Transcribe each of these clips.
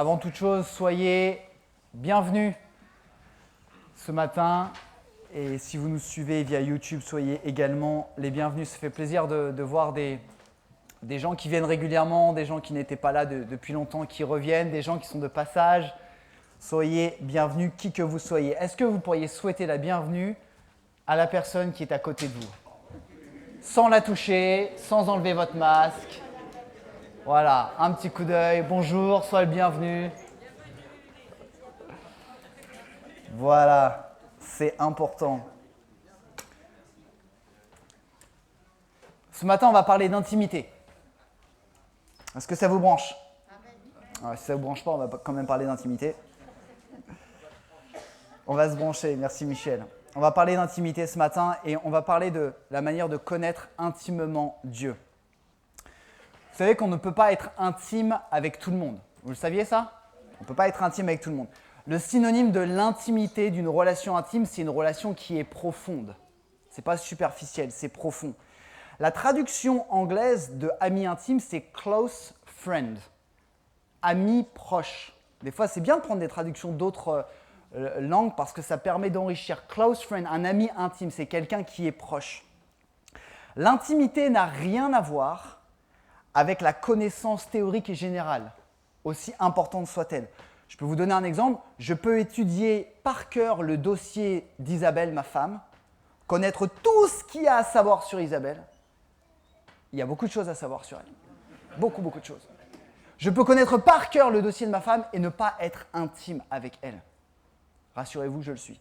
Avant toute chose, soyez bienvenus ce matin. Et si vous nous suivez via YouTube, soyez également les bienvenus. Ça fait plaisir de voir des gens qui viennent régulièrement, des gens qui n'étaient pas là depuis longtemps, qui reviennent, des gens qui sont de passage. Soyez bienvenus, qui que vous soyez. Est-ce que vous pourriez souhaiter la bienvenue à la personne qui est à côté de vous? Sans la toucher, sans enlever votre masque. Voilà, un petit coup d'œil. Bonjour, sois le bienvenu. Voilà, c'est important. Ce matin, on va parler d'intimité. Est-ce que ça vous branche? Si ça ne vous branche pas, on va quand même parler d'intimité. On va se brancher, merci Michel. On va parler d'intimité ce matin et on va parler de la manière de connaître intimement Dieu. Vous savez qu'on ne peut pas être intime avec tout le monde. Vous le saviez ça? On ne peut pas être intime avec tout le monde. Le synonyme de l'intimité, d'une relation intime, c'est une relation qui est profonde. Ce n'est pas superficiel, c'est profond. La traduction anglaise de ami intime, c'est close friend, ami proche. Des fois, c'est bien de prendre des traductions d'autres langues parce que ça permet d'enrichir. Close friend, un ami intime, c'est quelqu'un qui est proche. L'intimité n'a rien à voir avec la connaissance théorique et générale, aussi importante soit-elle. Je peux vous donner un exemple. Je peux étudier par cœur le dossier d'Isabelle, ma femme, connaître tout ce qu'il y a à savoir sur Isabelle. Il y a beaucoup de choses à savoir sur elle. Beaucoup, beaucoup de choses. Je peux connaître par cœur le dossier de ma femme et ne pas être intime avec elle. Rassurez-vous, je le suis.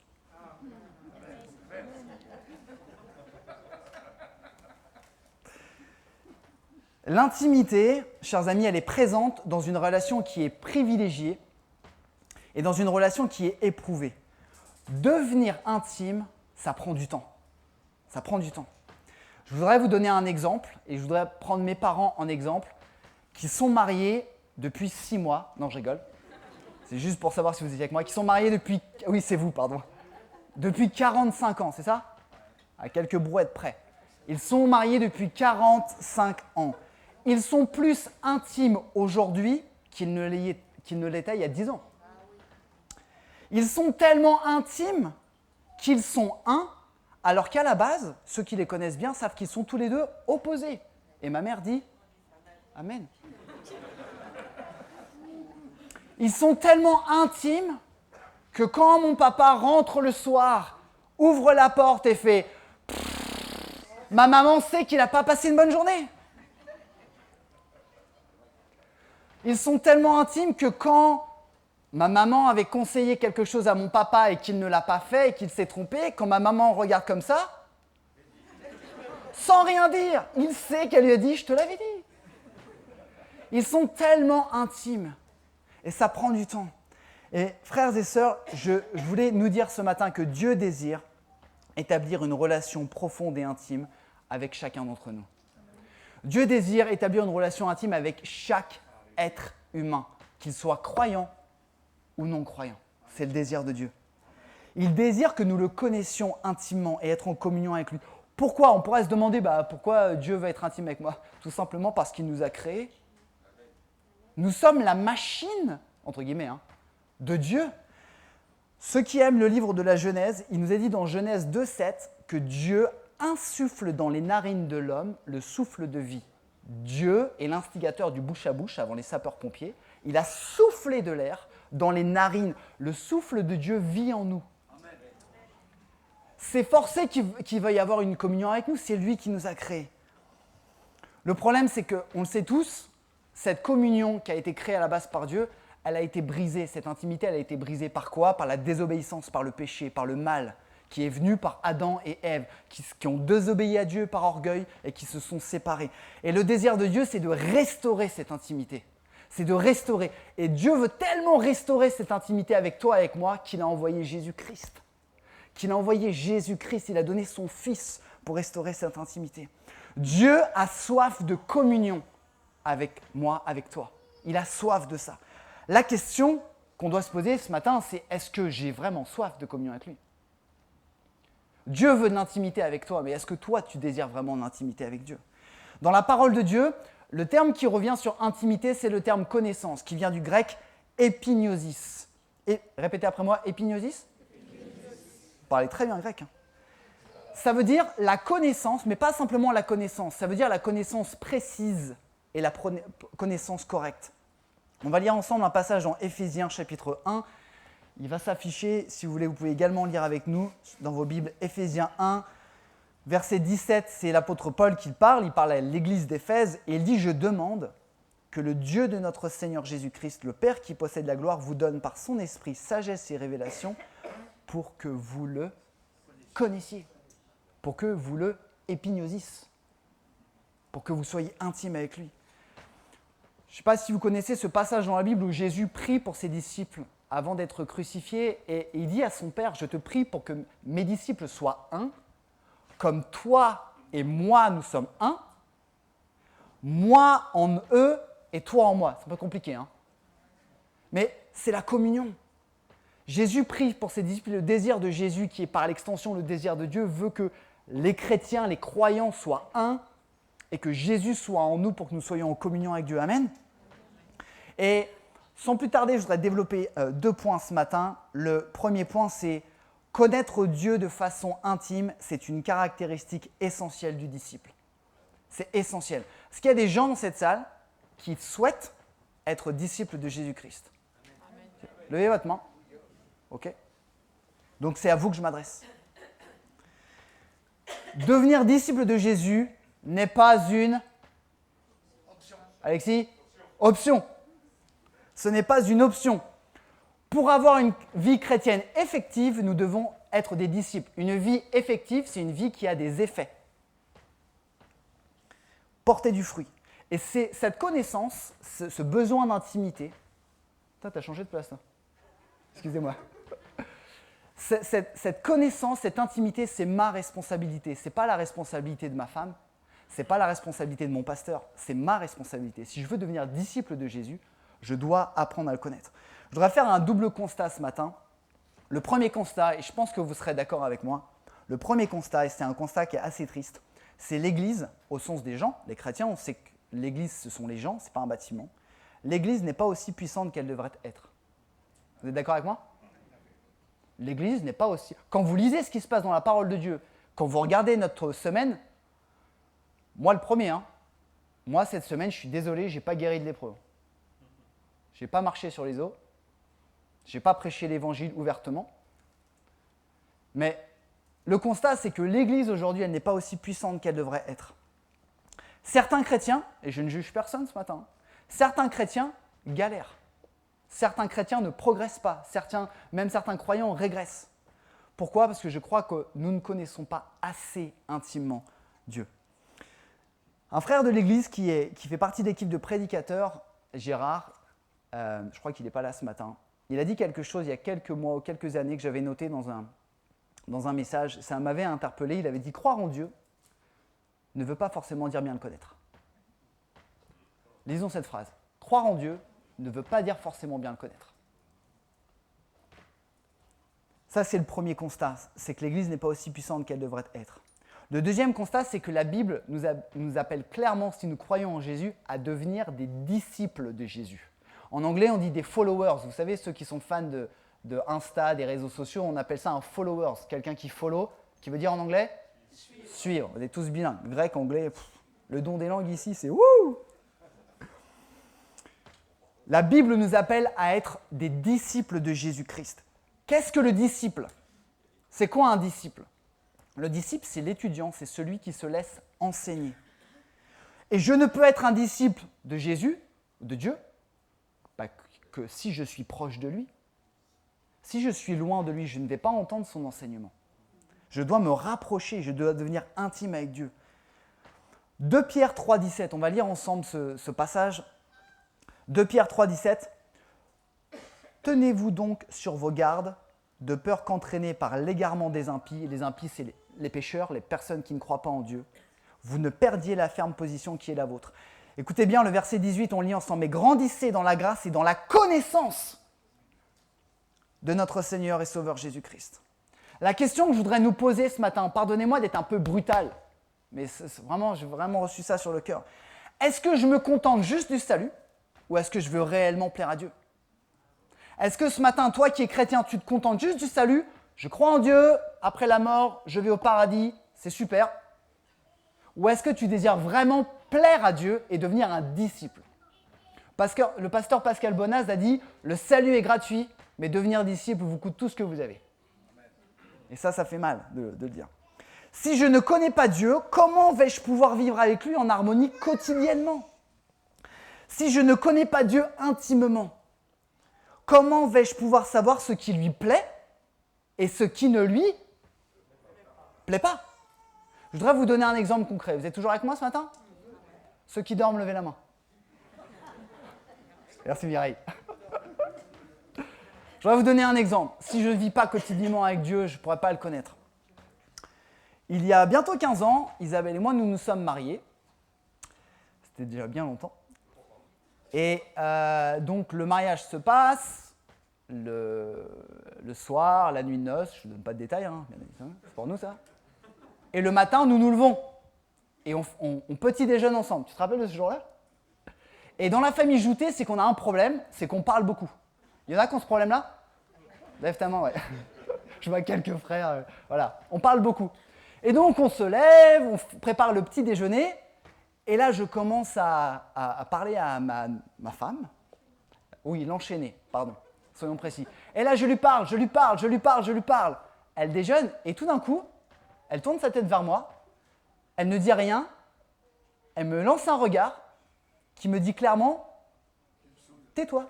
L'intimité, chers amis, elle est présente dans une relation qui est privilégiée et dans une relation qui est éprouvée. Devenir intime, ça prend du temps. Ça prend du temps. Je voudrais vous donner un exemple et je voudrais prendre mes parents en exemple qui sont mariés depuis 6 mois. Non, je rigole. C'est juste pour savoir si vous étiez avec moi. Qui sont mariés depuis... Oui, c'est vous, pardon. Depuis 45 ans, c'est ça? À quelques brouettes près. Ils sont mariés depuis 45 ans. Ils sont plus intimes aujourd'hui qu'ils ne l'étaient il y a 10 ans. Ils sont tellement intimes qu'ils sont un, alors qu'à la base, ceux qui les connaissent bien savent qu'ils sont tous les deux opposés. Et ma mère dit Amen. Ils sont tellement intimes que quand mon papa rentre le soir, ouvre la porte et fait « Ma maman sait qu'il n'a pas passé une bonne journée ». Ils sont tellement intimes que quand ma maman avait conseillé quelque chose à mon papa et qu'il ne l'a pas fait et qu'il s'est trompé, quand ma maman regarde comme ça, sans rien dire, il sait qu'elle lui a dit « je te l'avais dit ». Ils sont tellement intimes et ça prend du temps. Et frères et sœurs, je voulais nous dire ce matin que Dieu désire établir une relation profonde et intime avec chacun d'entre nous. Dieu désire établir une relation intime avec chaque être humain, qu'il soit croyant ou non croyant. C'est le désir de Dieu. Il désire que nous le connaissions intimement et être en communion avec lui. Pourquoi? On pourrait se demander pourquoi Dieu veut être intime avec moi? Tout simplement parce qu'il nous a créés. Nous sommes la machine, entre guillemets, de Dieu. Ceux qui aiment le livre de la Genèse, il nous est dit dans Genèse 2,7 que Dieu insuffle dans les narines de l'homme le souffle de vie. Dieu est l'instigateur du bouche à bouche avant les sapeurs-pompiers. Il a soufflé de l'air dans les narines. Le souffle de Dieu vit en nous. Amen. C'est forcé qu'il veuille avoir une communion avec nous, c'est lui qui nous a créés. Le problème, c'est qu'on le sait tous, cette communion qui a été créée à la base par Dieu, elle a été brisée. Cette intimité, elle a été brisée par quoi? Par la désobéissance, par le péché, par le mal qui est venu par Adam et Ève, qui ont désobéi à Dieu par orgueil et qui se sont séparés. Et le désir de Dieu, c'est de restaurer cette intimité. C'est de restaurer. Et Dieu veut tellement restaurer cette intimité avec toi et avec moi qu'il a envoyé Jésus-Christ. Il a donné son Fils pour restaurer cette intimité. Dieu a soif de communion avec moi, avec toi. Il a soif de ça. La question qu'on doit se poser ce matin, c'est est-ce que j'ai vraiment soif de communion avec lui? Dieu veut de l'intimité avec toi, mais est-ce que toi, tu désires vraiment l'intimité avec Dieu? Dans la parole de Dieu, le terme qui revient sur intimité, c'est le terme connaissance, qui vient du grec épignosis. Et répétez après moi, épignosis. Vous parlez très bien grec. Hein. Ça veut dire la connaissance, mais pas simplement la connaissance. Ça veut dire la connaissance précise et la connaissance correcte. On va lire ensemble un passage dans Éphésiens chapitre 1. Il va s'afficher, si vous voulez, vous pouvez également lire avec nous dans vos Bibles, Éphésiens 1, verset 17, c'est l'apôtre Paul qui parle, il parle à l'église d'Éphèse, et il dit « Je demande que le Dieu de notre Seigneur Jésus-Christ, le Père qui possède la gloire, vous donne par son esprit sagesse et révélation pour que vous le connaissiez, pour que vous le épignosis, pour que vous soyez intime avec lui. » Je ne sais pas si vous connaissez ce passage dans la Bible où Jésus prie pour ses disciples avant d'être crucifié, et il dit à son Père, je te prie pour que mes disciples soient un, comme toi et moi nous sommes un, moi en eux et toi en moi. C'est un peu compliqué, hein. Mais c'est la communion. Jésus prie pour ses disciples, le désir de Jésus, qui est par l'extension le désir de Dieu, veut que les chrétiens, les croyants soient un, et que Jésus soit en nous pour que nous soyons en communion avec Dieu. Amen. Et sans plus tarder, je voudrais développer 2 points ce matin. Le premier point, c'est connaître Dieu de façon intime, c'est une caractéristique essentielle du disciple. C'est essentiel. Est-ce qu'il y a des gens dans cette salle qui souhaitent être disciples de Jésus-Christ? Levez votre main. OK. Donc c'est à vous que je m'adresse. Devenir disciple de Jésus n'est pas une... Alexis? Option. Ce n'est pas une option. Pour avoir une vie chrétienne effective, nous devons être des disciples. Une vie effective, c'est une vie qui a des effets. Porter du fruit. Et c'est cette connaissance, ce besoin d'intimité... Toi, t'as changé de place, là. Excusez-moi. Cette connaissance, cette intimité, c'est ma responsabilité. Ce n'est pas la responsabilité de ma femme, ce n'est pas la responsabilité de mon pasteur, c'est ma responsabilité. Si je veux devenir disciple de Jésus, je dois apprendre à le connaître. Je voudrais faire un double constat ce matin. Le premier constat, et je pense que vous serez d'accord avec moi, le premier constat, et c'est un constat qui est assez triste, c'est l'Église, au sens des gens, les chrétiens, on sait que l'Église, ce sont les gens, ce n'est pas un bâtiment. L'Église n'est pas aussi puissante qu'elle devrait être. Vous êtes d'accord avec moi ? L'Église n'est pas aussi... Quand vous lisez ce qui se passe dans la parole de Dieu, quand vous regardez notre semaine, moi le premier, moi cette semaine, je suis désolé, je n'ai pas guéri de lépreux. Je n'ai pas marché sur les eaux, je n'ai pas prêché l'évangile ouvertement. Mais le constat, c'est que l'Église aujourd'hui, elle n'est pas aussi puissante qu'elle devrait être. Certains chrétiens, et je ne juge personne ce matin, certains chrétiens galèrent. Certains chrétiens ne progressent pas, même certains croyants régressent. Pourquoi ? Parce que je crois que nous ne connaissons pas assez intimement Dieu. Un frère de l'Église qui fait partie de l'équipe de prédicateurs, Gérard, je crois qu'il n'est pas là ce matin, il a dit quelque chose il y a quelques mois ou quelques années que j'avais noté dans un message. Ça m'avait interpellé. Il avait dit « Croire en Dieu ne veut pas forcément dire bien le connaître ». Lisons cette phrase. « Croire en Dieu ne veut pas dire forcément bien le connaître. » Ça, c'est le premier constat, c'est que l'Église n'est pas aussi puissante qu'elle devrait être. Le deuxième constat, c'est que la Bible nous appelle clairement, si nous croyons en Jésus, à devenir des disciples de Jésus. En anglais, on dit des followers. Vous savez, ceux qui sont fans de Insta, des réseaux sociaux, on appelle ça un followers. Quelqu'un qui follow, qui veut dire en anglais ? Suivre. Vous êtes tous bilingues. Grec, anglais, le don des langues ici, c'est wouh! La Bible nous appelle à être des disciples de Jésus-Christ. Qu'est-ce que le disciple ? C'est quoi un disciple ? Le disciple, c'est l'étudiant, c'est celui qui se laisse enseigner. Et je ne peux être un disciple de Jésus, de Dieu, que si je suis proche de lui. Si je suis loin de lui, je ne vais pas entendre son enseignement. Je dois me rapprocher, je dois devenir intime avec Dieu. 2 Pierre 3, 17, on va lire ensemble ce passage. 2 Pierre 3, 17. Tenez-vous donc sur vos gardes, de peur qu'entraînés par l'égarement des impies, et les impies c'est les pécheurs, les personnes qui ne croient pas en Dieu, vous ne perdiez la ferme position qui est la vôtre. Écoutez bien, le verset 18, on lit ensemble. « Mais grandissez dans la grâce et dans la connaissance de notre Seigneur et Sauveur Jésus-Christ. » La question que je voudrais nous poser ce matin, pardonnez-moi d'être un peu brutal, mais vraiment, j'ai vraiment reçu ça sur le cœur. Est-ce que je me contente juste du salut ou est-ce que je veux réellement plaire à Dieu ? Est-ce que ce matin, toi qui es chrétien, tu te contentes juste du salut? Je crois en Dieu, après la mort, je vais au paradis, c'est super. Ou est-ce que tu désires vraiment plaire à Dieu et devenir un disciple? Parce que le pasteur Pascal Bonaz a dit « Le salut est gratuit, mais devenir disciple vous coûte tout ce que vous avez. » Et ça fait mal de le dire. Si je ne connais pas Dieu, comment vais-je pouvoir vivre avec lui en harmonie quotidiennement? Si je ne connais pas Dieu intimement, comment vais-je pouvoir savoir ce qui lui plaît et ce qui ne lui plaît pas? Je voudrais vous donner un exemple concret. Vous êtes toujours avec moi ce matin? Ceux qui dorment, levez la main. Merci Mireille. Je voudrais vous donner un exemple. Si je ne vis pas quotidiennement avec Dieu, je ne pourrais pas le connaître. Il y a bientôt 15 ans, Isabelle et moi, nous nous sommes mariés. C'était déjà bien longtemps. Et donc le mariage se passe le soir, la nuit de noces, je ne donne pas de détails, hein, c'est pour nous ça. Et le matin, nous nous levons et on petit déjeune ensemble. Tu te rappelles de ce jour-là? Et dans la famille Joutet, c'est qu'on a un problème, c'est qu'on parle beaucoup. Il y en a qui ont ce problème-là? Lève ta main, ouais. Je vois quelques frères, voilà. On parle beaucoup. Et donc on se lève, on prépare le petit déjeuner, et là je commence à parler à ma femme. Oui, l'enchaîner, pardon, soyons précis. Et là je lui parle. Elle déjeune, et tout d'un coup, elle tourne sa tête vers moi, elle ne dit rien, elle me lance un regard qui me dit clairement « Tais-toi ».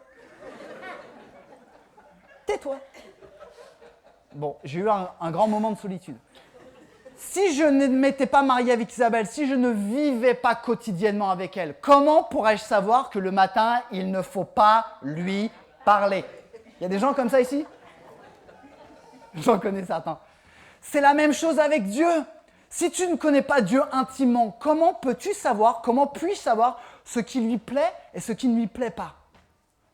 Tais-toi. Bon, j'ai eu un grand moment de solitude. Si je ne m'étais pas marié avec Isabelle, si je ne vivais pas quotidiennement avec elle, comment pourrais-je savoir que le matin, il ne faut pas lui parler? Il y a des gens comme ça ici? J'en connais certains. C'est la même chose avec Dieu. Si tu ne connais pas Dieu intimement, comment puis-je savoir ce qui lui plaît et ce qui ne lui plaît pas?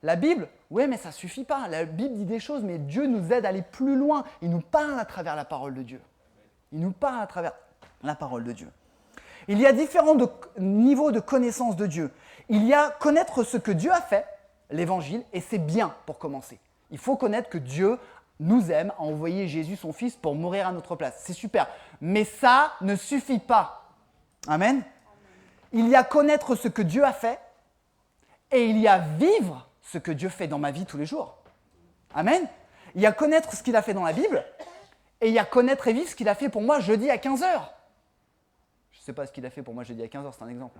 La Bible, oui, mais ça ne suffit pas. La Bible dit des choses, mais Dieu nous aide à aller plus loin. Il nous parle à travers la parole de Dieu. Il y a différents niveaux de connaissance de Dieu. Il y a connaître ce que Dieu a fait, l'évangile, et c'est bien pour commencer. Il faut connaître que Dieu nous aime, a envoyé Jésus, son Fils, pour mourir à notre place. C'est super. Mais ça ne suffit pas. Amen. Il y a connaître ce que Dieu a fait, et il y a vivre ce que Dieu fait dans ma vie tous les jours. Amen. Il y a connaître ce qu'il a fait dans la Bible, et il y a connaître et vivre ce qu'il a fait pour moi jeudi à 15h. Je ne sais pas ce qu'il a fait pour moi jeudi à 15h, c'est un exemple.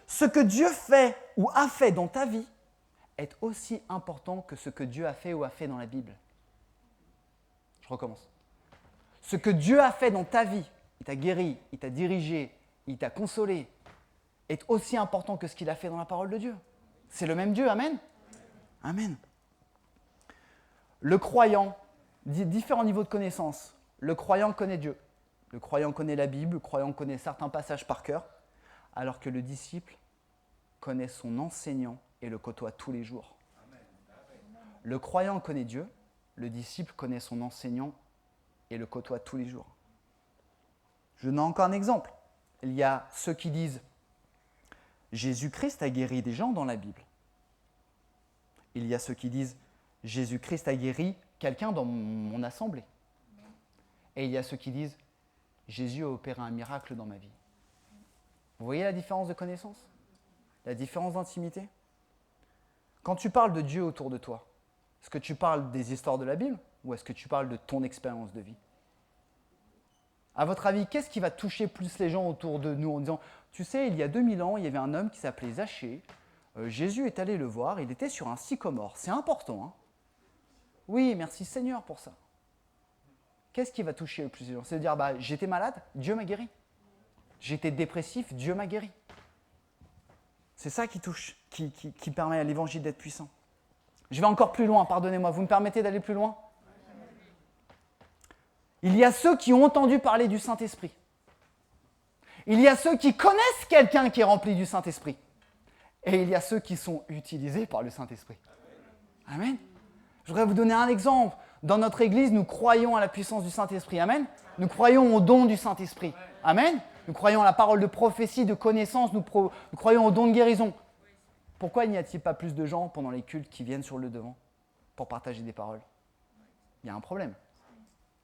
Ce que Dieu fait ou a fait dans ta vie est aussi important que ce que Dieu a fait ou a fait dans la Bible. Je recommence. Ce que Dieu a fait dans ta vie, il t'a guéri, il t'a dirigé, il t'a consolé, est aussi important que ce qu'il a fait dans la parole de Dieu. C'est le même Dieu, amen. Amen. Le croyant, différents niveaux de connaissance. Le croyant connaît Dieu. Le croyant connaît la Bible. Le croyant connaît certains passages par cœur. Alors que le disciple connaît son enseignant et le côtoie tous les jours. Le croyant connaît Dieu. Le disciple connaît son enseignant et le côtoie tous les jours. Je donne encore un exemple. Il y a ceux qui disent « Jésus-Christ a guéri des gens dans la Bible ». Il y a ceux qui disent « Jésus-Christ a guéri quelqu'un dans mon assemblée ». Et il y a ceux qui disent « Jésus a opéré un miracle dans ma vie ». Vous voyez la différence de connaissance? La différence d'intimité? Quand tu parles de Dieu autour de toi, est-ce que tu parles des histoires de la Bible ou est-ce que tu parles de ton expérience de vie? À votre avis, qu'est-ce qui va toucher plus les gens autour de nous en disant « Tu sais, il y a 2000 ans, il y avait un homme qui s'appelait Zachée. Jésus est allé le voir, il était sur un sycomore. C'est important, hein? Oui, merci Seigneur pour ça. » Qu'est-ce qui va toucher le plus les gens? C'est de dire « J'étais malade, Dieu m'a guéri. J'étais dépressif, Dieu m'a guéri. » C'est ça qui touche, qui permet à l'évangile d'être puissant. Je vais encore plus loin, pardonnez-moi. Vous me permettez d'aller plus loin? Il y a ceux qui ont entendu parler du Saint-Esprit. Il y a ceux qui connaissent quelqu'un qui est rempli du Saint-Esprit. Et il y a ceux qui sont utilisés par le Saint-Esprit. Amen. Je voudrais vous donner un exemple. Dans notre Église, nous croyons à la puissance du Saint-Esprit. Amen. Nous croyons au don du Saint-Esprit. Amen. Nous croyons à la parole de prophétie, de connaissance. Nous croyons au don de guérison. Pourquoi n'y a-t-il pas plus de gens pendant les cultes qui viennent sur le devant pour partager des paroles? Il y a un problème.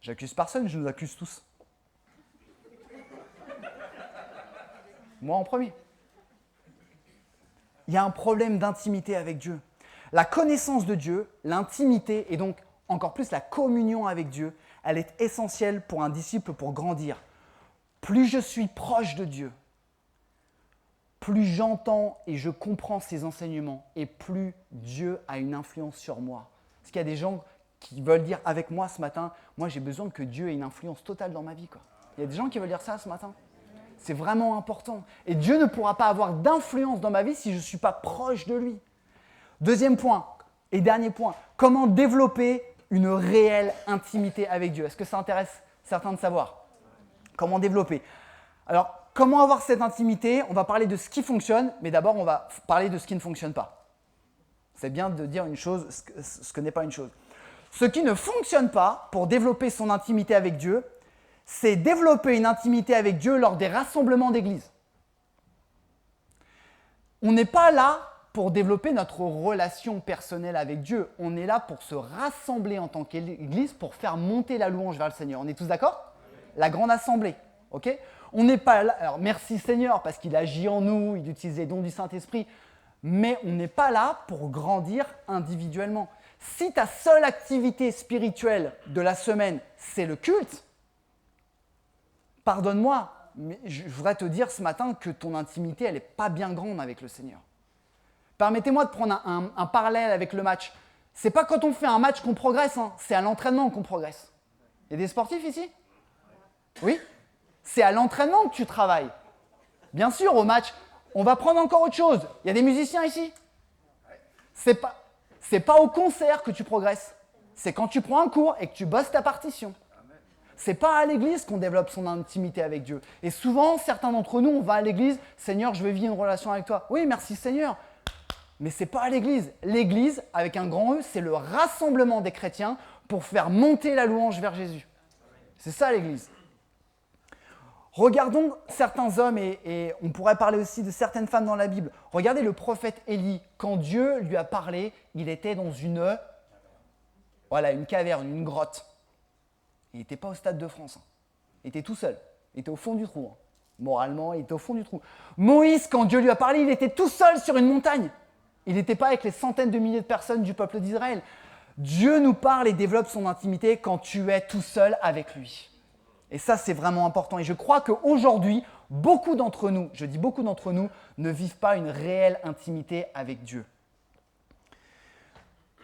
J'accuse personne, je nous accuse tous. Moi en premier. Il y a un problème d'intimité avec Dieu. La connaissance de Dieu, l'intimité et donc encore plus la communion avec Dieu, elle est essentielle pour un disciple pour grandir. Plus je suis proche de Dieu, plus j'entends et je comprends ses enseignements et plus Dieu a une influence sur moi. Parce qu'il y a des gens qui veulent dire avec moi ce matin, moi j'ai besoin que Dieu ait une influence totale dans ma vie, quoi. Il y a des gens qui veulent dire ça ce matin. C'est vraiment important. Et Dieu ne pourra pas avoir d'influence dans ma vie si je ne suis pas proche de lui. Deuxième point et dernier point, comment développer une réelle intimité avec Dieu? Est-ce que ça intéresse certains de savoir? Comment développer? Alors, comment avoir cette intimité? On va parler de ce qui fonctionne, mais d'abord on va parler de ce qui ne fonctionne pas. C'est bien de dire une chose, ce que n'est pas une chose. Ce qui ne fonctionne pas pour développer son intimité avec Dieu, c'est développer une intimité avec Dieu lors des rassemblements d'église. On n'est pas là pour développer notre relation personnelle avec Dieu. On est là pour se rassembler en tant qu'église pour faire monter la louange vers le Seigneur. On est tous d'accord? La grande assemblée, ok? On n'est pas là, alors merci Seigneur parce qu'il agit en nous, il utilise les dons du Saint-Esprit, mais on n'est pas là pour grandir individuellement. Si ta seule activité spirituelle de la semaine, c'est le culte, pardonne-moi, mais je voudrais te dire ce matin que ton intimité, elle n'est pas bien grande avec le Seigneur. Permettez-moi de prendre un parallèle avec le match. C'est pas quand on fait un match qu'on progresse, hein, c'est à l'entraînement qu'on progresse. Il y a des sportifs ici? Oui? C'est à l'entraînement que tu travailles. Bien sûr, au match, on va prendre encore autre chose. Il y a des musiciens ici? C'est pas au concert que tu progresses. C'est quand tu prends un cours et que tu bosses ta partition. C'est pas à l'église qu'on développe son intimité avec Dieu. Et souvent, certains d'entre nous, on va à l'église, Seigneur, je veux vivre une relation avec toi. Oui, merci Seigneur. Mais c'est pas à l'église. L'église, avec un grand E, c'est le rassemblement des chrétiens pour faire monter la louange vers Jésus. C'est ça l'église. Regardons certains hommes et on pourrait parler aussi de certaines femmes dans la Bible. Regardez le prophète Élie. Quand Dieu lui a parlé, il était dans une caverne, une grotte. Il n'était pas au Stade de France. Il était tout seul. Il était au fond du trou. Moralement, il était au fond du trou. Moïse, quand Dieu lui a parlé, il était tout seul sur une montagne. Il n'était pas avec les centaines de milliers de personnes du peuple d'Israël. Dieu nous parle et développe son intimité quand tu es tout seul avec lui. Et ça, c'est vraiment important. Et je crois qu'aujourd'hui, beaucoup d'entre nous, je dis beaucoup d'entre nous, ne vivent pas une réelle intimité avec Dieu.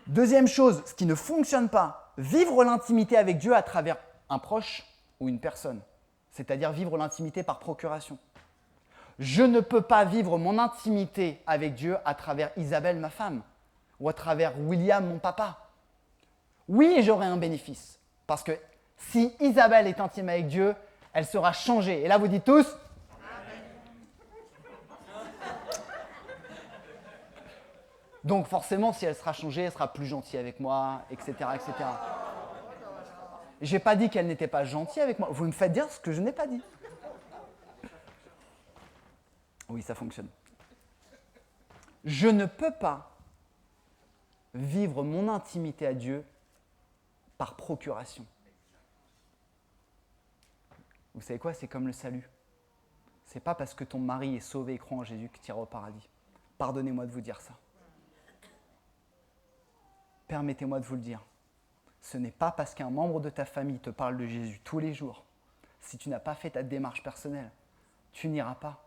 Deuxième chose, ce qui ne fonctionne pas, vivre l'intimité avec Dieu à travers un proche ou une personne, c'est-à-dire vivre l'intimité par procuration. Je ne peux pas vivre mon intimité avec Dieu à travers Isabelle, ma femme, ou à travers William, mon papa. Oui, j'aurai un bénéfice, parce que si Isabelle est intime avec Dieu, elle sera changée. Et là, vous dites tous Amen. Donc forcément, si elle sera changée, elle sera plus gentille avec moi, etc. etc. Je n'ai pas dit qu'elle n'était pas gentille avec moi. Vous me faites dire ce que je n'ai pas dit. Oui, ça fonctionne. Je ne peux pas vivre mon intimité à Dieu par procuration. Vous savez quoi? C'est comme le salut. C'est pas parce que ton mari est sauvé et croit en Jésus que tu iras au paradis. Pardonnez-moi de vous dire ça. Permettez-moi de vous le dire. Ce n'est pas parce qu'un membre de ta famille te parle de Jésus tous les jours. Si tu n'as pas fait ta démarche personnelle, tu n'iras pas.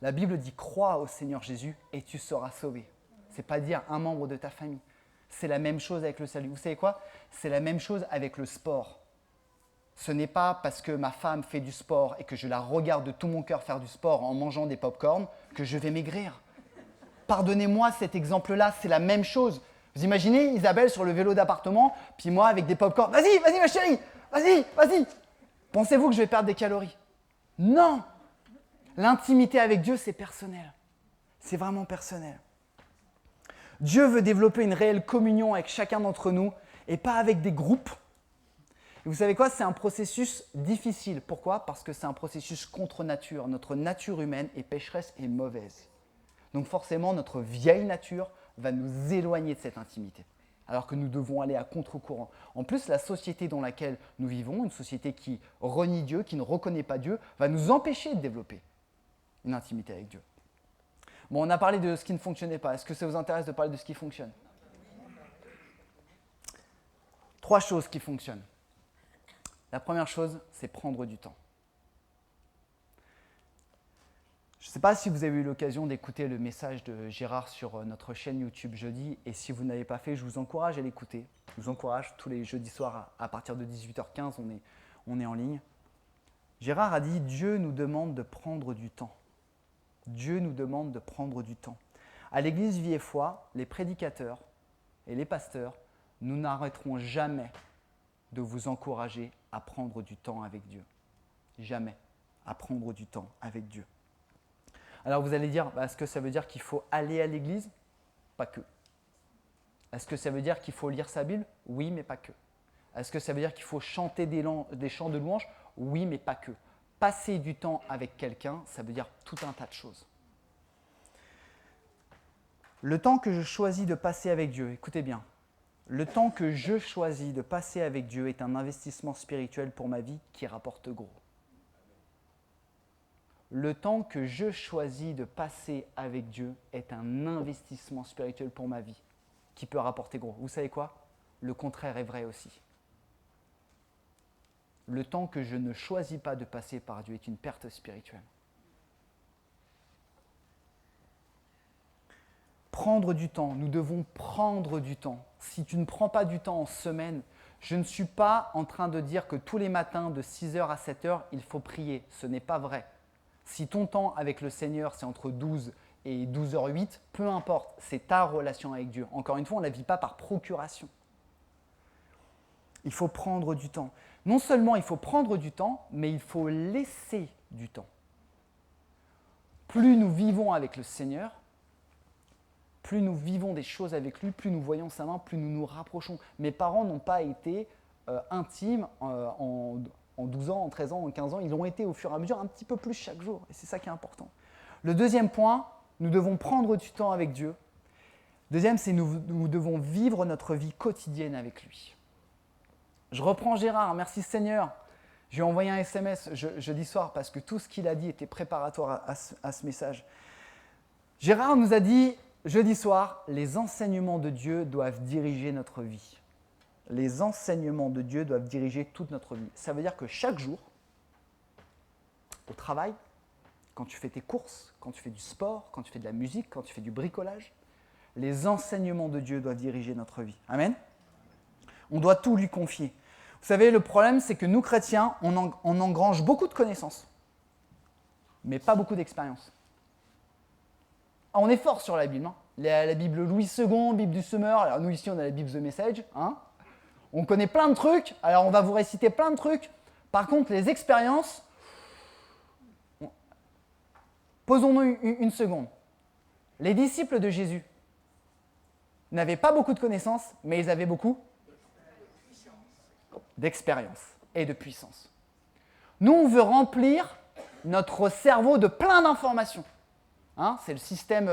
La Bible dit « Crois au Seigneur Jésus et tu seras sauvé ». Ce n'est pas dire un membre de ta famille. C'est la même chose avec le salut. Vous savez quoi? C'est la même chose avec le sport. Ce n'est pas parce que ma femme fait du sport et que je la regarde de tout mon cœur faire du sport en mangeant des pop-corn que je vais maigrir. Pardonnez-moi cet exemple-là, c'est la même chose. Vous imaginez Isabelle sur le vélo d'appartement, puis moi avec des pop-corn. Vas-y, vas-y ma chérie, vas-y, vas-y. Pensez-vous que je vais perdre des calories? Non. L'intimité avec Dieu, c'est personnel. C'est vraiment personnel. Dieu veut développer une réelle communion avec chacun d'entre nous et pas avec des groupes. Et vous savez quoi? C'est un processus difficile. Pourquoi? Parce que c'est un processus contre nature. Notre nature humaine est pécheresse et mauvaise. Donc forcément, notre vieille nature va nous éloigner de cette intimité, alors que nous devons aller à contre-courant. En plus, la société dans laquelle nous vivons, une société qui renie Dieu, qui ne reconnaît pas Dieu, va nous empêcher de développer une intimité avec Dieu. Bon, on a parlé de ce qui ne fonctionnait pas. Est-ce que ça vous intéresse de parler de ce qui fonctionne ? 3 choses qui fonctionnent. La première chose, c'est prendre du temps. Je ne sais pas si vous avez eu l'occasion d'écouter le message de Gérard sur notre chaîne YouTube jeudi, et si vous n'avez pas fait, je vous encourage à l'écouter. Je vous encourage tous les jeudis soirs à partir de 18h15, on est en ligne. Gérard a dit « Dieu nous demande de prendre du temps ». Dieu nous demande de prendre du temps. À l'église Vie et Foi, les prédicateurs et les pasteurs, nous n'arrêterons jamais de vous encourager à prendre du temps avec Dieu. Jamais à prendre du temps avec Dieu. Alors vous allez dire, est-ce que ça veut dire qu'il faut aller à l'église ? Pas que. Est-ce que ça veut dire qu'il faut lire sa Bible ? Oui, mais pas que. Est-ce que ça veut dire qu'il faut chanter des chants de louange ? Oui, mais pas que. Passer du temps avec quelqu'un, ça veut dire tout un tas de choses. Le temps que je choisis de passer avec Dieu, écoutez bien, le temps que je choisis de passer avec Dieu est un investissement spirituel pour ma vie qui rapporte gros. Le temps que je choisis de passer avec Dieu est un investissement spirituel pour ma vie qui peut rapporter gros. Vous savez quoi ? Le contraire est vrai aussi. Le temps que je ne choisis pas de passer par Dieu est une perte spirituelle. Prendre du temps, nous devons prendre du temps. Si tu ne prends pas du temps en semaine, je ne suis pas en train de dire que tous les matins de 6h à 7h, il faut prier. Ce n'est pas vrai. Si ton temps avec le Seigneur, c'est entre 12 et 12h08, peu importe, c'est ta relation avec Dieu. Encore une fois, on ne la vit pas par procuration. Il faut prendre du temps. Non seulement il faut prendre du temps, mais il faut laisser du temps. Plus nous vivons avec le Seigneur, plus nous vivons des choses avec lui, plus nous voyons sa main, plus nous nous rapprochons. Mes parents n'ont pas été intimes en 12 ans, en 13 ans, en 15 ans. Ils l'ont été au fur et à mesure un petit peu plus chaque jour. Et c'est ça qui est important. Le deuxième point, nous devons prendre du temps avec Dieu. Deuxième, c'est nous devons vivre notre vie quotidienne avec lui. Je reprends Gérard, merci Seigneur. Je lui ai envoyé un SMS jeudi soir parce que tout ce qu'il a dit était préparatoire à ce message. Gérard nous a dit jeudi soir, les enseignements de Dieu doivent diriger notre vie. Les enseignements de Dieu doivent diriger toute notre vie. Ça veut dire que chaque jour, au travail, quand tu fais tes courses, quand tu fais du sport, quand tu fais de la musique, quand tu fais du bricolage, les enseignements de Dieu doivent diriger notre vie. Amen ? On doit tout lui confier. Vous savez, le problème, c'est que nous, chrétiens, on engrange beaucoup de connaissances, mais pas beaucoup d'expérience. Ah, on est fort sur la Bible. Hein. La Bible Louis II, Bible du Semeur. Alors nous, ici, on a la Bible The Message. Hein. On connaît plein de trucs. Alors, on va vous réciter plein de trucs. Par contre, les expériences, posons-nous une seconde. Les disciples de Jésus n'avaient pas beaucoup de connaissances, mais ils avaient beaucoup d'expérience et de puissance. Nous, on veut remplir notre cerveau de plein d'informations. Hein, c'est le système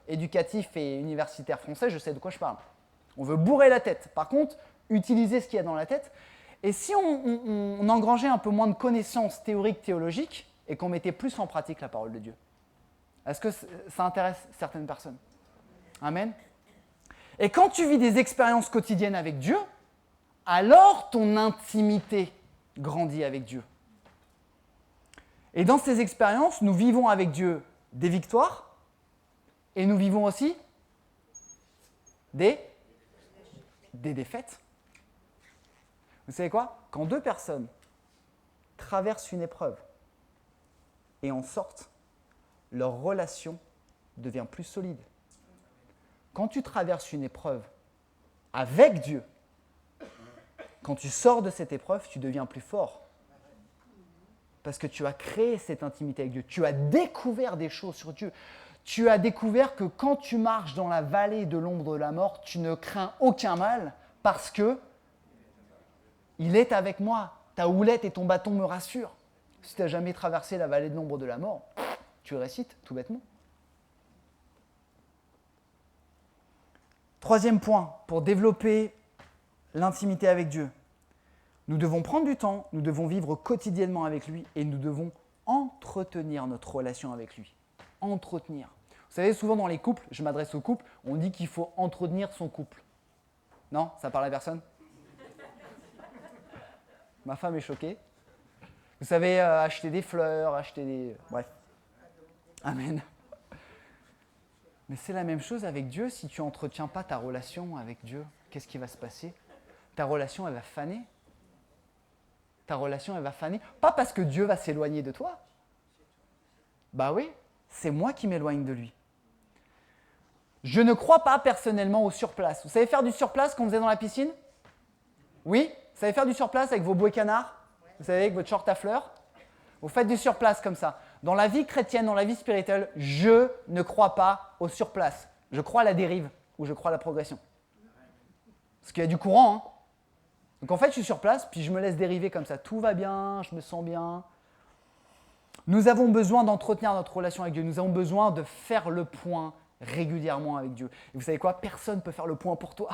éducatif et universitaire français, je sais de quoi je parle. On veut bourrer la tête. Par contre, utiliser ce qu'il y a dans la tête. Et si on engrangeait un peu moins de connaissances théoriques, théologiques, et qu'on mettait plus en pratique la parole de Dieu? Est-ce que ça intéresse certaines personnes? Amen. Et quand tu vis des expériences quotidiennes avec Dieu, alors ton intimité grandit avec Dieu. Et dans ces expériences, nous vivons avec Dieu des victoires et nous vivons aussi des défaites. Vous savez quoi? Quand deux personnes traversent une épreuve et en sortent, leur relation devient plus solide. Quand tu traverses une épreuve avec Dieu, quand tu sors de cette épreuve, tu deviens plus fort. Parce que tu as créé cette intimité avec Dieu. Tu as découvert des choses sur Dieu. Tu as découvert que quand tu marches dans la vallée de l'ombre de la mort, tu ne crains aucun mal parce que il est avec moi. Ta houlette et ton bâton me rassurent. Si tu n'as jamais traversé la vallée de l'ombre de la mort, tu récites tout bêtement. Troisième point, pour développer l'intimité avec Dieu, nous devons prendre du temps, nous devons vivre quotidiennement avec lui et nous devons entretenir notre relation avec lui. Entretenir. Vous savez, souvent dans les couples, je m'adresse aux couples, on dit qu'il faut entretenir son couple. Non, ça parle à personne? Ma femme est choquée. Vous savez, acheter des fleurs, acheter des... Bref. Amen. Mais c'est la même chose avec Dieu. Si tu n'entretiens pas ta relation avec Dieu, qu'est-ce qui va se passer? Ta relation, elle va faner. Ta relation, elle va faner. Pas parce que Dieu va s'éloigner de toi. Bah oui, c'est moi qui m'éloigne de lui. Je ne crois pas personnellement au surplace. Vous savez faire du surplace qu'on faisait dans la piscine? Oui? Vous savez faire du surplace avec vos bouées canards? Vous savez, avec votre short à fleurs? Vous faites du surplace comme ça. Dans la vie chrétienne, dans la vie spirituelle, je ne crois pas au surplace. Je crois à la dérive ou je crois à la progression. Parce qu'il y a du courant. Hein. Donc en fait, je suis sur place, puis je me laisse dériver comme ça. Tout va bien, je me sens bien. Nous avons besoin d'entretenir notre relation avec Dieu. Nous avons besoin de faire le point régulièrement avec Dieu. Et vous savez quoi? Personne ne peut faire le point pour toi.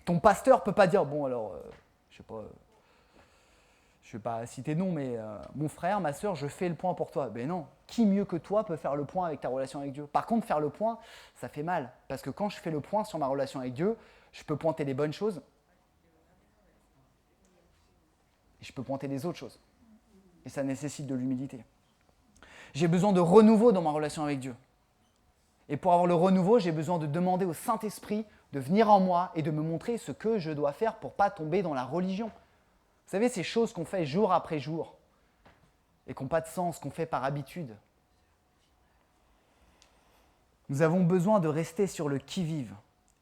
Ton pasteur ne peut pas dire, bon alors, je ne vais pas citer non, mais mon frère, ma soeur, je fais le point pour toi. Ben non, qui mieux que toi peut faire le point avec ta relation avec Dieu? Par contre, faire le point, ça fait mal. Parce que quand je fais le point sur ma relation avec Dieu, je peux pointer les bonnes choses et je peux pointer les autres choses. Et ça nécessite de l'humilité. J'ai besoin de renouveau dans ma relation avec Dieu. Et pour avoir le renouveau, j'ai besoin de demander au Saint-Esprit de venir en moi et de me montrer ce que je dois faire pour ne pas tomber dans la religion. Vous savez, ces choses qu'on fait jour après jour et qui n'ont pas de sens, qu'on fait par habitude. Nous avons besoin de rester sur le qui-vive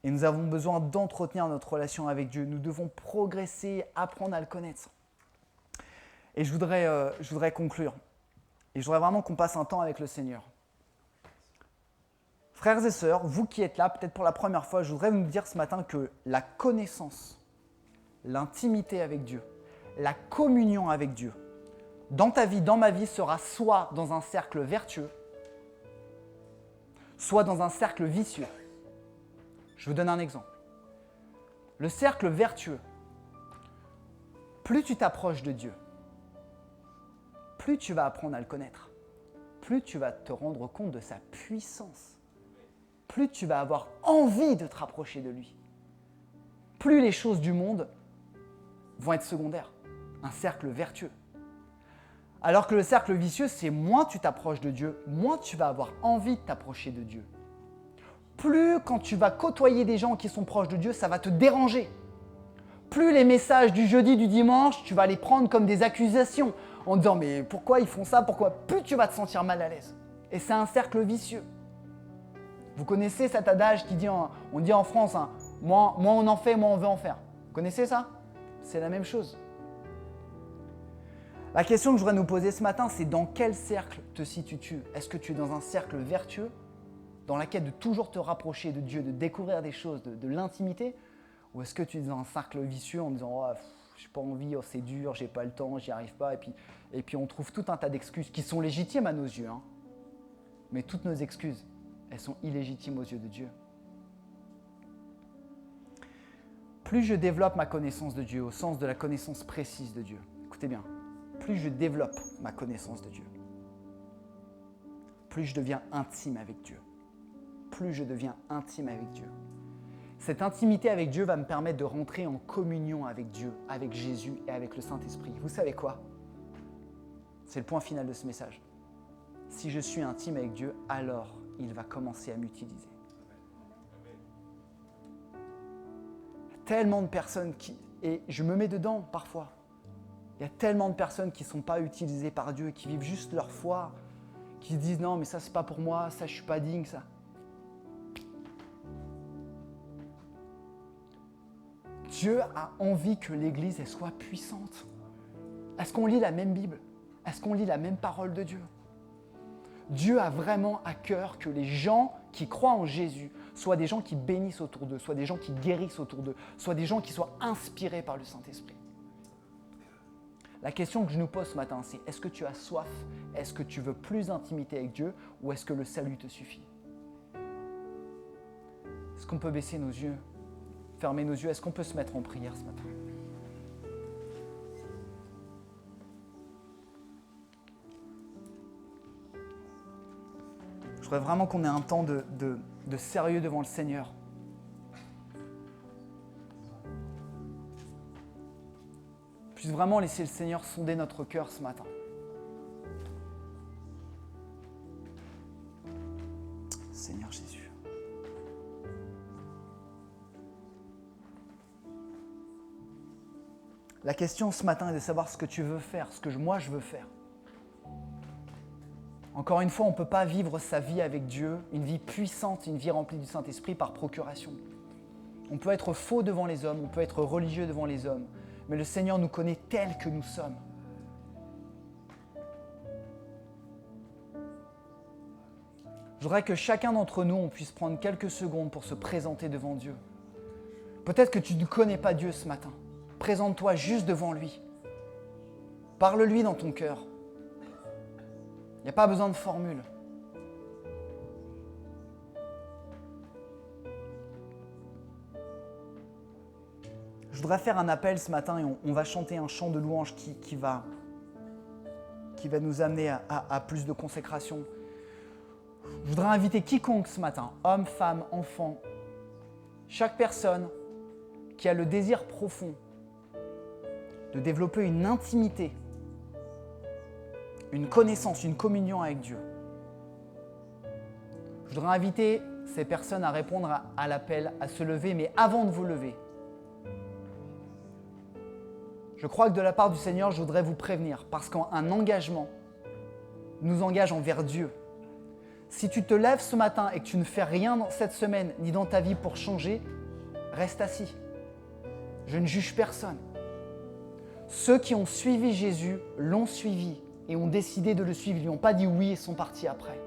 et nous avons besoin d'entretenir notre relation avec Dieu. Nous devons progresser, apprendre à le connaître. Et je voudrais conclure. Et je voudrais vraiment qu'on passe un temps avec le Seigneur. Frères et sœurs, vous qui êtes là, peut-être pour la première fois, je voudrais vous dire ce matin que la connaissance, l'intimité avec Dieu, la communion avec Dieu, dans ta vie, dans ma vie, sera soit dans un cercle vertueux, soit dans un cercle vicieux. Je vous donne un exemple. Le cercle vertueux, plus tu t'approches de Dieu, plus tu vas apprendre à le connaître, plus tu vas te rendre compte de sa puissance, plus tu vas avoir envie de te rapprocher de lui, plus les choses du monde vont être secondaires. Un cercle vertueux. Alors que le cercle vicieux, c'est moins tu t'approches de Dieu, moins tu vas avoir envie de t'approcher de Dieu. Plus quand tu vas côtoyer des gens qui sont proches de Dieu, ça va te déranger. Plus les messages du jeudi, du dimanche, tu vas les prendre comme des accusations en disant mais pourquoi ils font ça, pourquoi? Plus tu vas te sentir mal à l'aise. Et c'est un cercle vicieux. Vous connaissez cet adage qui dit, on dit en France, hein, moins on en fait, moins on veut en faire. Vous connaissez ça? C'est la même chose. La question que je voudrais nous poser ce matin, c'est dans quel cercle te situes-tu? Est-ce que tu es dans un cercle vertueux, dans lequel de toujours te rapprocher de Dieu, de découvrir des choses, de l'intimité? Ou est-ce que tu es dans un cercle vicieux en disant oh, j'ai pas envie, oh, c'est dur, j'ai pas le temps, j'y arrive pas, et puis on trouve tout un tas d'excuses qui sont légitimes à nos yeux, hein. Mais toutes nos excuses, elles sont illégitimes aux yeux de Dieu. Plus je développe ma connaissance de Dieu, au sens de la connaissance précise de Dieu, écoutez bien, plus je développe ma connaissance de Dieu, plus je deviens intime avec Dieu. Plus je deviens intime avec Dieu. Cette intimité avec Dieu va me permettre de rentrer en communion avec Dieu, avec Jésus et avec le Saint-Esprit. Vous savez quoi? C'est le point final de ce message. Si je suis intime avec Dieu, alors il va commencer à m'utiliser. Il y a tellement de personnes et je me mets dedans parfois, il y a tellement de personnes qui ne sont pas utilisées par Dieu, qui vivent juste leur foi, qui se disent non mais ça c'est pas pour moi, ça je suis pas digne, ça. Dieu a envie que l'Église elle soit puissante. Est-ce qu'on lit la même Bible? Est-ce qu'on lit la même parole de Dieu? Dieu a vraiment à cœur que les gens qui croient en Jésus soient des gens qui bénissent autour d'eux, soient des gens qui guérissent autour d'eux, soient des gens qui soient inspirés par le Saint-Esprit. La question que je nous pose ce matin, c'est est-ce que tu as soif? Est-ce que tu veux plus d'intimité avec Dieu ou est-ce que le salut te suffit? Est-ce qu'on peut baisser nos yeux, fermer nos yeux? Est-ce qu'on peut se mettre en prière ce matin? Je voudrais vraiment qu'on ait un temps de sérieux devant le Seigneur. Puisse vraiment laisser le Seigneur sonder notre cœur ce matin. Seigneur Jésus. La question ce matin est de savoir ce que tu veux faire, ce que moi je veux faire. Encore une fois, on ne peut pas vivre sa vie avec Dieu, une vie puissante, une vie remplie du Saint-Esprit par procuration. On peut être faux devant les hommes, on peut être religieux devant les hommes, mais le Seigneur nous connaît tels que nous sommes. Je voudrais que chacun d'entre nous, on puisse prendre quelques secondes pour se présenter devant Dieu. Peut-être que tu ne connais pas Dieu ce matin. Présente-toi juste devant lui. Parle-lui dans ton cœur. Il n'y a pas besoin de formule. Je voudrais faire un appel ce matin et on va chanter un chant de louange qui va nous amener à plus de consécration. Je voudrais inviter quiconque ce matin, homme, femme, enfant, chaque personne qui a le désir profond de développer une intimité, une connaissance, une communion avec Dieu. Je voudrais inviter ces personnes à répondre à l'appel, à se lever, mais avant de vous lever, je crois que de la part du Seigneur, je voudrais vous prévenir, parce qu'un engagement nous engage envers Dieu. Si tu te lèves ce matin et que tu ne fais rien dans cette semaine, ni dans ta vie pour changer, reste assis. Je ne juge personne. Ceux qui ont suivi Jésus l'ont suivi et ont décidé de le suivre. Ils ne lui ont pas dit oui et sont partis après.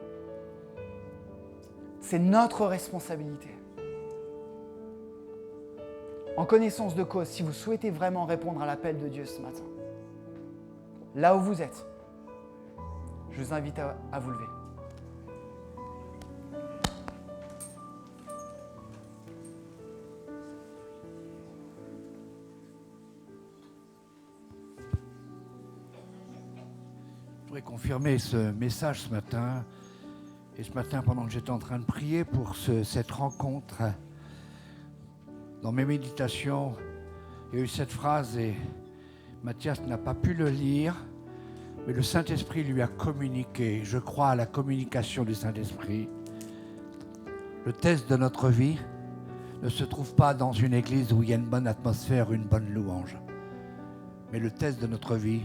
C'est notre responsabilité. En connaissance de cause, si vous souhaitez vraiment répondre à l'appel de Dieu ce matin, là où vous êtes, je vous invite à vous lever. Je voudrais confirmer ce message ce matin. Et ce matin, pendant que j'étais en train de prier pour cette rencontre, dans mes méditations, il y a eu cette phrase et Mathias n'a pas pu le lire, mais le Saint-Esprit lui a communiqué. Je crois à la communication du Saint-Esprit. Le test de notre vie ne se trouve pas dans une église où il y a une bonne atmosphère, une bonne louange. Mais le test de notre vie,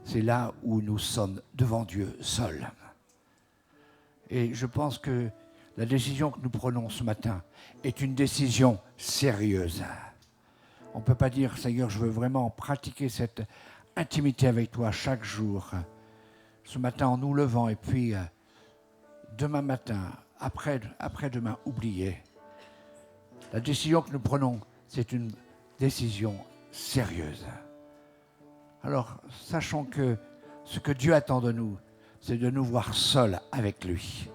c'est là où nous sommes devant Dieu seuls. Et je pense que la décision que nous prenons ce matin est une décision sérieuse. On ne peut pas dire, Seigneur, je veux vraiment pratiquer cette intimité avec toi chaque jour. Ce matin, en nous levant, et puis demain matin, après-demain, oublier. La décision que nous prenons, c'est une décision sérieuse. Alors, sachons que ce que Dieu attend de nous, c'est de nous voir seuls avec lui.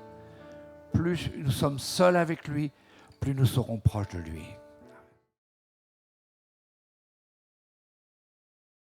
Plus nous sommes seuls avec lui, plus nous serons proches de lui.